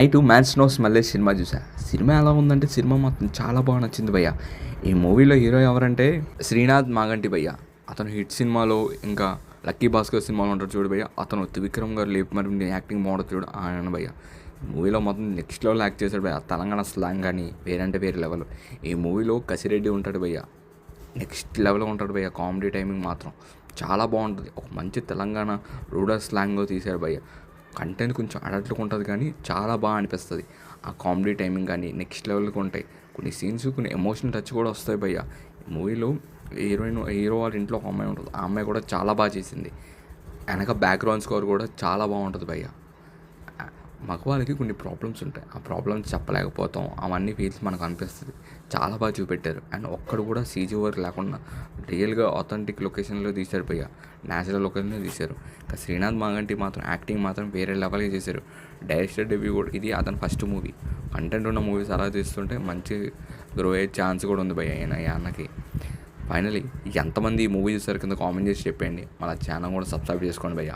Night man's no స్మెల్లే cinema చూసా. Cinema ఎలా ఉందంటే సినిమా మాత్రం చాలా బాగా నచ్చింది భయ్య. ఈ మూవీలో హీరో ఎవరంటే శ్రీనాథ్ మాగంటి భయ్య. అతను హిట్ సినిమాలో ఇంకా లక్కీ భాస్కర్ సినిమాలో ఉంటాడు చూడు భయ్య. అతను త్రివిక్రమ్ గారు లేపు మరి యాక్టింగ్ బాగుంటుంది చూడు ఆయన భయ్య. మూవీలో మొత్తం నెక్స్ట్ లెవెల్ యాక్ట్ చేశాడు భయ్య. తెలంగాణ స్లాంగ్ కానీ వేరంటే వేరే లెవెల్. ఈ మూవీలో కసిరెడ్డి ఉంటాడు భయ్య. నెక్స్ట్ లెవెల్లో ఉంటాడు భయ్య. కామెడీ టైమింగ్ మాత్రం చాలా బాగుంటుంది. ఒక మంచి తెలంగాణ రూరల్ స్లాంగ్లో తీశాడు భయ్య. కంటెంట్ కొంచెం అడల్ట్గా ఉంటుంది కానీ చాలా బాగా అనిపిస్తుంది. ఆ కామెడీ టైమింగ్ కానీ నెక్స్ట్ లెవెల్కి ఉంటాయి. కొన్ని సీన్స్ కొన్ని ఎమోషనల్ టచ్ కూడా వస్తాయి భయ్య. మూవీలో హీరో వాళ్ళ ఇంట్లో ఒక అమ్మాయి ఉంటుంది. ఆ అమ్మాయి కూడా చాలా బాగా చేసింది. వెనక బ్యాక్గ్రౌండ్ స్కోర్ కూడా చాలా బాగుంటుంది భయ్య. మగవాళ్ళకి కొన్ని ప్రాబ్లమ్స్ ఉంటాయి. ఆ ప్రాబ్లమ్స్ చెప్పలేకపోతాం. అవన్నీ ఫీల్స్ మనకు అనిపిస్తుంది. చాలా బాగా చూపెట్టారు. అండ్ ఒక్కడు కూడా సీజీ వర్క్ లేకుండా రియల్గా ఆథెంటిక్ లొకేషన్లో తీశారు భయ్య. న్యాచురల్ లొకేషన్లో తీశారు. ఇంకా శ్రీనాథ్ మాగంటి మాత్రం యాక్టింగ్ మాత్రం వేరే లెవెల్గా చేశారు. డైరెక్టర్ డెబ్యూ కూడా ఇది అతని ఫస్ట్ మూవీ. కంటెంట్ ఉన్న మూవీస్ అలా తీస్తుంటే మంచి గ్రో అయ్యే ఛాన్స్ కూడా ఉంది భయ్య ఈ అన్నకి. ఫైనలీ ఎంతమంది ఈ మూవీ చూసారు కింద కామెంట్ చేసి చెప్పండి. మన ఛానల్ కూడా సబ్స్క్రైబ్ చేసుకోండి భయ్య.